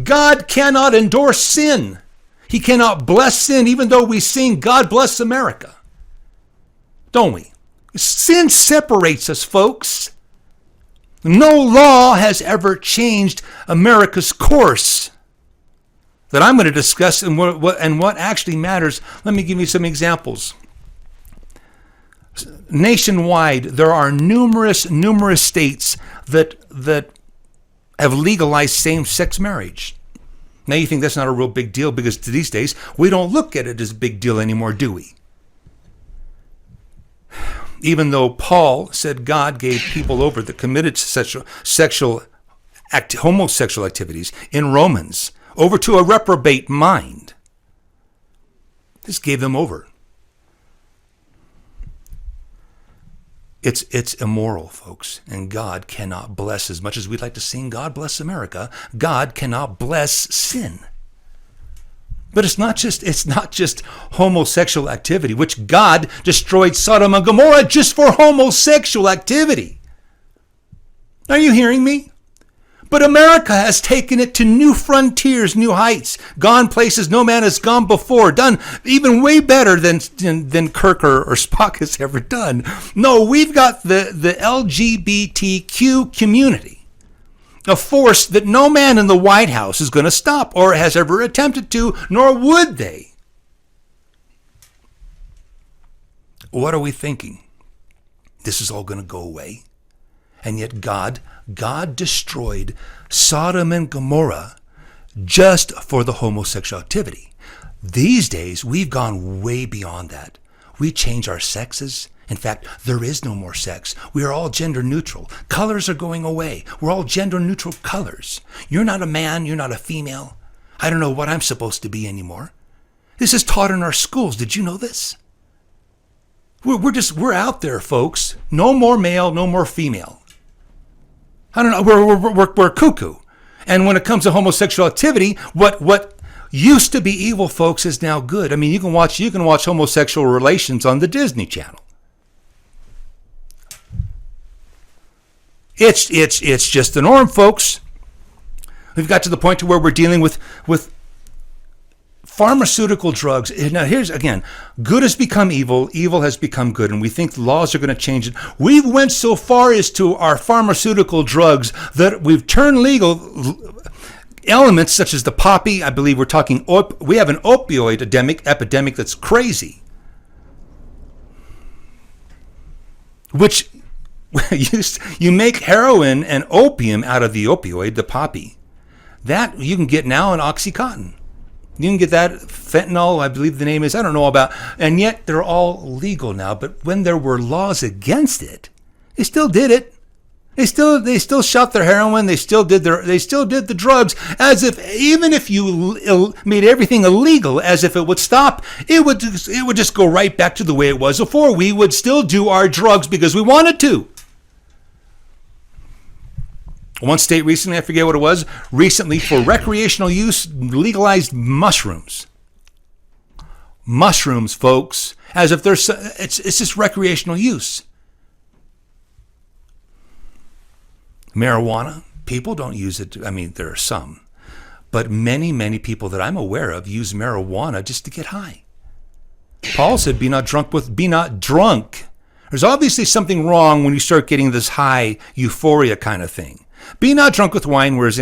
God cannot endorse sin. He cannot bless sin, even though we sing, God bless America. Don't we? Sin separates us, folks. No law has ever changed America's course that I'm going to discuss and what actually matters. Let me give you some examples. Nationwide, there are numerous states that have legalized same-sex marriage. Now you think that's not a real big deal because these days we don't look at it as a big deal anymore, do we? Even though Paul said God gave people over that committed homosexual activities in Romans over to a reprobate mind. This gave them over. It's immoral, folks, and God cannot bless, as much as we'd like to sing God bless America, God cannot bless sin. But it's not just homosexual activity, which God destroyed Sodom and Gomorrah just for homosexual activity. Are you hearing me? But America has taken it to new frontiers, new heights, gone places no man has gone before, done even way better than Kirk or Spock has ever done. No, we've got the LGBTQ community, a force that no man in the White House is going to stop or has ever attempted to, nor would they. What are we thinking? This is all going to go away. And yet God destroyed Sodom and Gomorrah just for the homosexual activity. These days, we've gone way beyond that. We change our sexes. In fact, there is no more sex. We are all gender neutral. Colors are going away. We're all gender neutral colors. You're not a man. You're not a female. I don't know what I'm supposed to be anymore. This is taught in our schools. Did you know this? We're out there, folks. No more male, no more female. I don't know. We're cuckoo. And when it comes to homosexual activity, what used to be evil, folks, is now good. I mean, you can watch homosexual relations on the Disney Channel. It's just the norm, folks. We've got to the point to where we're dealing with pharmaceutical drugs. Now, here's, again, good has become evil, evil has become good, and we think the laws are going to change it. We've went so far as to our pharmaceutical drugs that we've turned legal elements such as the poppy. I believe we have an opioid epidemic that's crazy, which you make heroin and opium out of the opioid, the poppy. That you can get now in Oxycontin. You can get that fentanyl, I believe the name is, I don't know about, and yet they're all legal now. But when there were laws against it, they still did it. They still shot their heroin. They still did the drugs, as if even if you made everything illegal, as if it would stop, it would just go right back to the way it was before. We would still do our drugs because we wanted to. One state recently, I forget what it was, recently for recreational use, legalized mushrooms. Mushrooms, folks, as if it's just recreational use. Marijuana, people don't use it. I mean, there are some, but many people that I'm aware of use marijuana just to get high. Paul said, be not drunk. There's obviously something wrong when you start getting this high euphoria kind of thing. Be not drunk with wine, whereas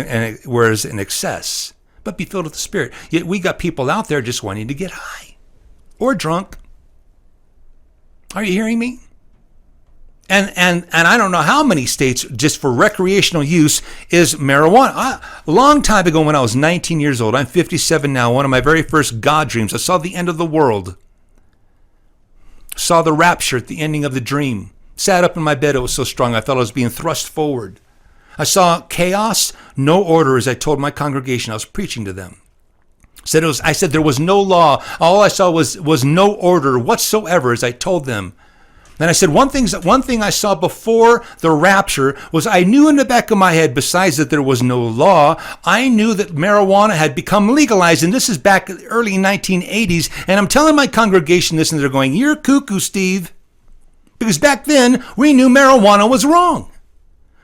in excess, but be filled with the Spirit. Yet we got people out there just wanting to get high or drunk. Are you hearing me? And I don't know how many states just for recreational use is marijuana. A long time ago when I was 19 years old, I'm 57 now, one of my very first God dreams, I saw the end of the world. Saw the rapture at the ending of the dream. Sat up in my bed, it was so strong I felt I was being thrust forward. I saw chaos, no order, as I told my congregation. I was preaching to them. I said there was no law. All I saw was no order whatsoever, as I told them. And I said one thing I saw before the rapture was I knew in the back of my head, besides that there was no law, I knew that marijuana had become legalized. And this is back in the early 1980s. And I'm telling my congregation this, and they're going, "You're cuckoo, Steve." Because back then, we knew marijuana was wrong.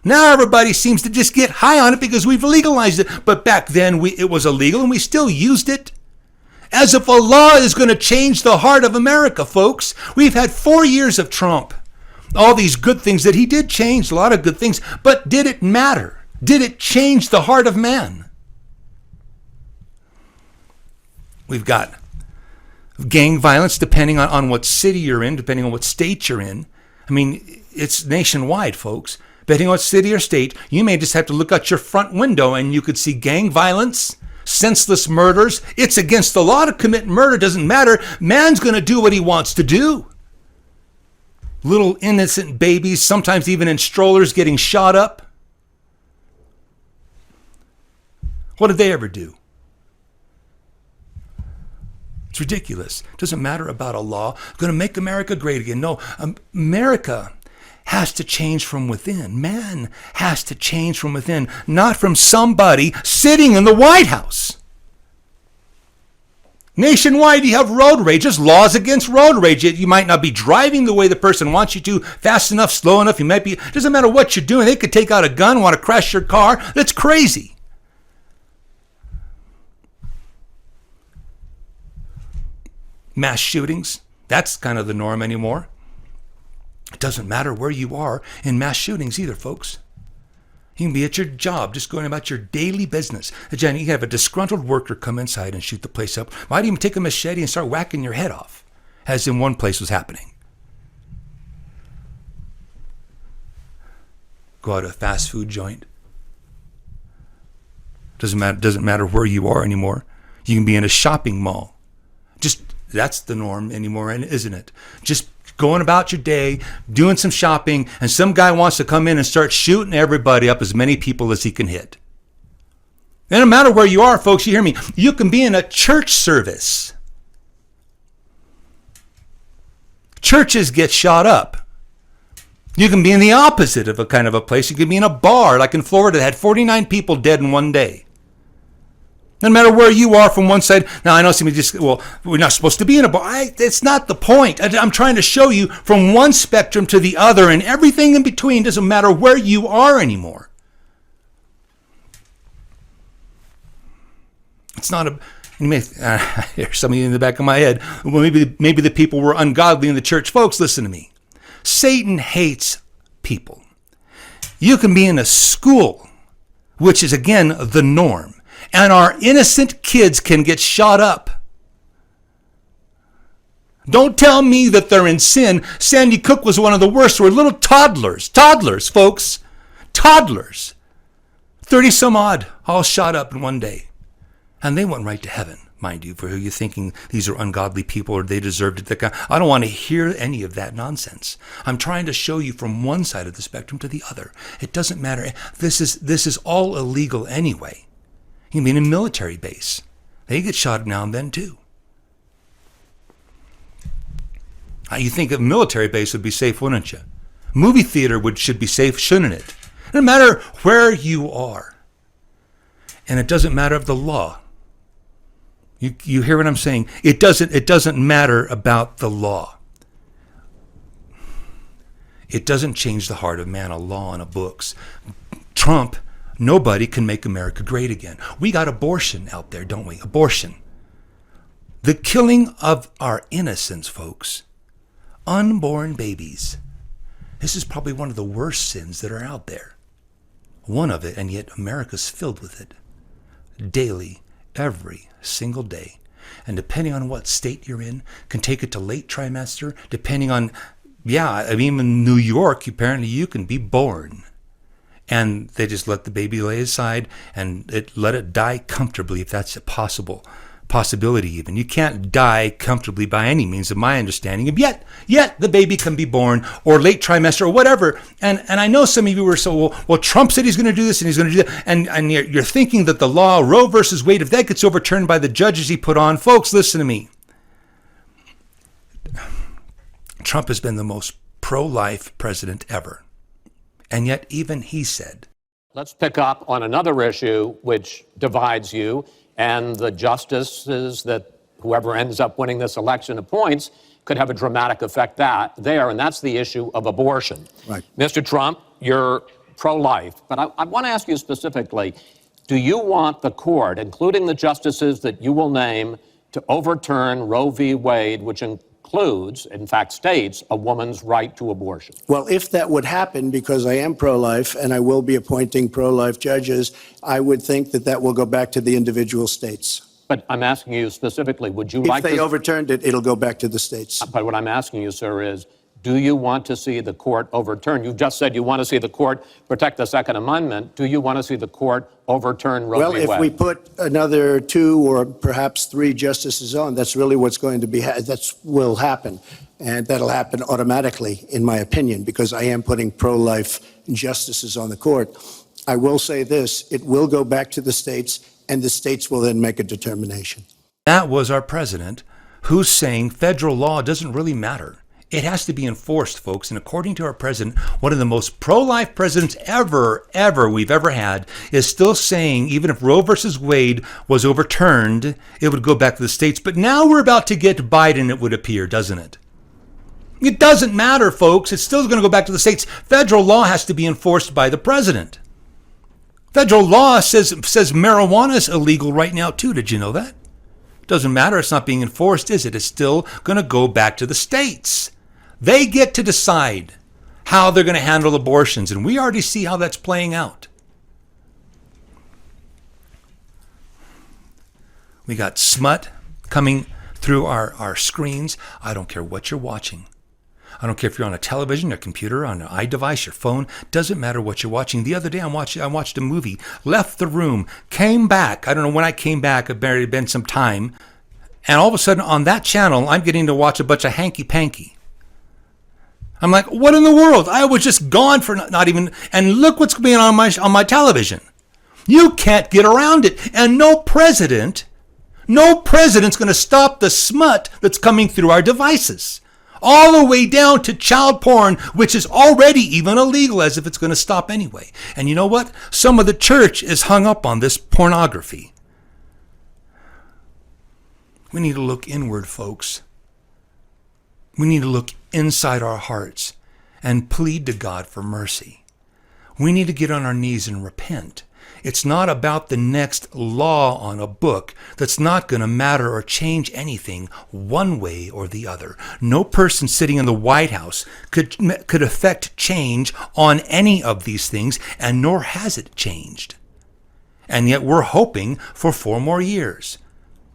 Now everybody seems to just get high on it because we've legalized it. But back then it was illegal and we still used it. As if a law is going to change the heart of America, folks. We've had 4 years of Trump. All these good things that he did change, a lot of good things. But did it matter? Did it change the heart of man? We've got gang violence depending on what city you're in, depending on what state you're in. I mean, it's nationwide, folks. Depending on what city or state, you may just have to look out your front window and you could see gang violence, senseless murders. It's against the law to commit murder. Doesn't matter. Man's going to do what he wants to do. Little innocent babies, sometimes even in strollers, getting shot up. What did they ever do? It's ridiculous. It doesn't matter about a law. Going to make America great again. No, America has to change from within. Man has to change from within, not from somebody sitting in the White House. Nationwide, you have road rage. There's laws against road rage. You might not be driving the way the person wants you to, fast enough, slow enough. You might be. It doesn't matter what you're doing. They could take out a gun, want to crash your car. That's crazy. Mass shootings, that's kind of the norm anymore. It doesn't matter where you are in mass shootings either, folks. You can be at your job, just going about your daily business. Again, you have a disgruntled worker come inside and shoot the place up. Might even take a machete and start whacking your head off, as in one place was happening. Go out to a fast food joint. Doesn't matter where you are anymore. You can be in a shopping mall. That's the norm anymore, isn't it? Just going about your day, doing some shopping, and some guy wants to come in and start shooting everybody up, as many people as he can hit. And no matter where you are, folks, you hear me, you can be in a church service. Churches get shot up. You can be in the opposite of a kind of a place. You can be in a bar, like in Florida, that had 49 people dead in one day. No matter where you are from one side. Now, I know somebody just, well, we're not supposed to be in a bar. It's not the point. I'm trying to show you from one spectrum to the other, and everything in between. Doesn't matter where you are anymore. It's not a, here's something in the back of my head. Well, maybe the people were ungodly in the church. Folks, listen to me. Satan hates people. You can be in a school, which is, again, the norm. And our innocent kids can get shot up. Don't tell me that they're in sin. Sandy Cook was one of the worst. Were little toddlers, folks, toddlers. 30 some odd, all shot up in one day. And they went right to heaven, mind you, for who you're thinking these are ungodly people or they deserved it. I don't want to hear any of that nonsense. I'm trying to show you from one side of the spectrum to the other. It doesn't matter. This is all illegal anyway. You mean a military base. They get shot now and then too. You think a military base would be safe, wouldn't you? Movie theater should be safe, shouldn't it? No matter where you are. And it doesn't matter of the law. You hear what I'm saying? It doesn't matter about the law. It doesn't change the heart of man, a law and a books. Trump, nobody can make America great again. We got abortion out there, don't we? Abortion. The killing of our innocents, folks. Unborn babies. This is probably one of the worst sins that are out there. One of it, and yet America's filled with it. Daily, every single day. And depending on what state you're in, can take it to late trimester, depending on, even in New York, apparently you can be born. And they just let the baby lay aside and let it die comfortably, if that's a possibility even. You can't die comfortably by any means, of my understanding. And yet the baby can be born, or late trimester, or whatever. And I know some of you were so, well, Trump said he's going to do this and he's going to do that. And you're thinking that the law, Roe versus Wade, if that gets overturned by the judges he put on, folks, listen to me. Trump has been the most pro-life president ever. And yet even he said. Let's pick up on another issue which divides you and the justices that whoever ends up winning this election appoints could have a dramatic effect there, and that's the issue of abortion. Right. Mr. Trump, you're pro-life, but I want to ask you specifically, do you want the court, including the justices that you will name, to overturn Roe v. Wade, which includes, in fact states, a woman's right to abortion? Well, if that would happen, because I am pro-life and I will be appointing pro-life judges, I would think that that will go back to the individual states. But I'm asking you specifically, would you If like they to... overturned it, it'll go back to the states. But what I'm asking you, sir, is do you want to see the court overturn? You just said you want to see the court protect the Second Amendment. Do you want to see the court overturn Roe Well, v. Wade? if we put another 2 or perhaps 3 justices on, that's really what's going to be, will happen. And that'll happen automatically, in my opinion, because I am putting pro-life justices on the court. I will say this, it will go back to the states, and the states will then make a determination. That was our president, who's saying federal law doesn't really matter. It has to be enforced, folks. And according to our president, one of the most pro-life presidents we've ever had, is still saying even if Roe versus Wade was overturned, it would go back to the states. But now we're about to get Biden, it would appear, doesn't it? It doesn't matter, folks. It's still going to go back to the states. Federal law has to be enforced by the president. Federal law says marijuana is illegal right now, too. Did you know that? Doesn't matter. It's not being enforced, is it? It's still going to go back to the states. They get to decide how they're going to handle abortions, and we already see how that's playing out. We got smut coming through our screens. I don't care what you're watching. I don't care if you're on a television, a computer, on an iDevice, your phone. Doesn't matter what you're watching. The other day I watched a movie, left the room, came back. I don't know when I came back. It had been some time. And all of a sudden on that channel, I'm getting to watch a bunch of hanky-panky. I'm like, what in the world? I was just gone for not even, and look what's going on my television. You can't get around it. And no president's going to stop the smut that's coming through our devices. All the way down to child porn, which is already even illegal, as if it's going to stop anyway. And you know what? Some of the church is hung up on this pornography. We need to look inward, folks. We need to look inside our hearts and plead to God for mercy. We need to get on our knees and repent. It's not about the next law on a book that's not going to matter or change anything one way or the other. No person sitting in the White House could affect change on any of these things, and nor has it changed. And yet we're hoping for 4 more years.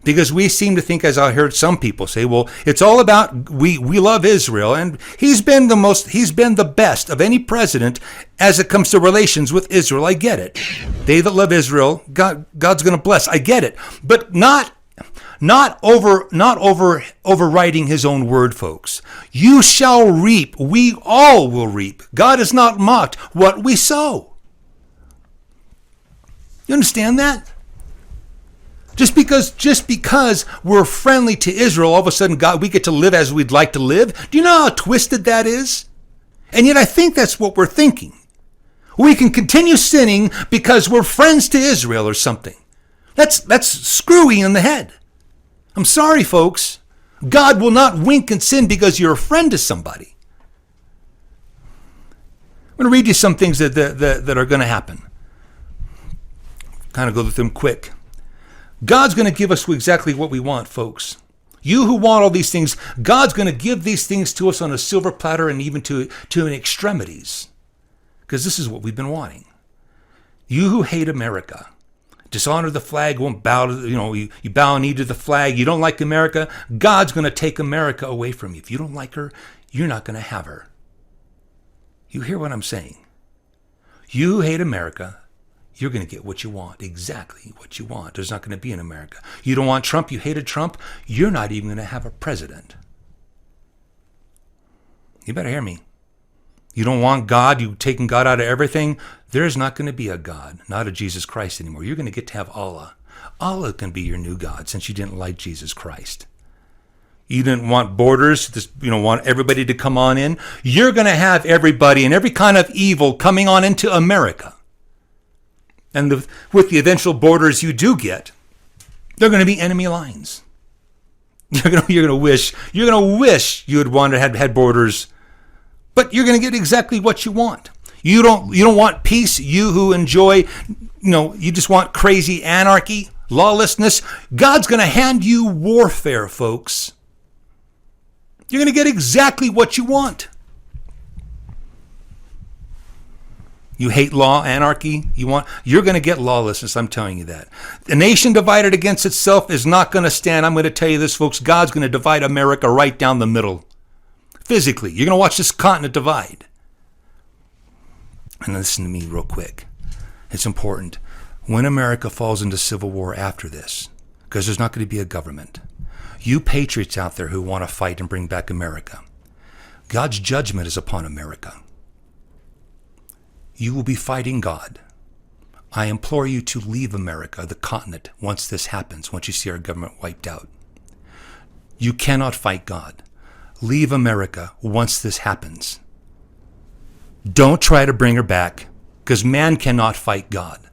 Because we seem to think, as I heard some people say, well, it's all about we love Israel, and he's been the best of any president as it comes to relations with Israel. I get it. They that love Israel, God's going to bless. I get it, but not overriding His own word, folks. You shall reap. We all will reap. God is not mocked what we sow. You understand that? Just because we're friendly to Israel, all of a sudden, God, we get to live as we'd like to live. Do you know how twisted that is? And yet I think that's what we're thinking. We can continue sinning because we're friends to Israel or something. That's screwy in the head. I'm sorry, folks. God will not wink and sin because you're a friend to somebody. I'm going to read you some things that are going to happen. Kind of go through them quick. God's going to give us exactly what we want, folks. You who want all these things, God's going to give these things to us on a silver platter and even to an extremities. Because this is what we've been wanting. You who hate America, dishonor the flag, won't bow to, you bow a knee to the flag, you don't like America, God's going to take America away from you. If you don't like her, you're not going to have her. You hear what I'm saying? You who hate America, you're going to get what you want, exactly what you want. There's not going to be in America. You don't want Trump, you hated Trump, you're not even going to have a president. You better hear me. You don't want God, you've taken God out of everything, there's not going to be a God, not a Jesus Christ anymore. You're going to get to have Allah. Allah can be your new God since you didn't like Jesus Christ. You didn't want borders, want everybody to come on in. You're going to have everybody and every kind of evil coming on into America. And with the eventual borders you do get, they're going to be enemy lines. You're going to wish you had wanted to have had borders, but you're going to get exactly what you want. You don't want peace, you who enjoy, you just want crazy anarchy, lawlessness. God's going to hand you warfare, folks. You're going to get exactly what you want. You hate law, anarchy, you're going to get lawlessness, I'm telling you that. A nation divided against itself is not going to stand. I'm going to tell you this, folks. God's going to divide America right down the middle. Physically. You're going to watch this continent divide. And listen to me real quick. It's important. When America falls into civil war after this, because there's not going to be a government, you patriots out there who want to fight and bring back America, God's judgment is upon America. You will be fighting God. I implore you to leave America, the continent, once this happens, once you see our government wiped out. You cannot fight God. Leave America once this happens. Don't try to bring her back, because man cannot fight God.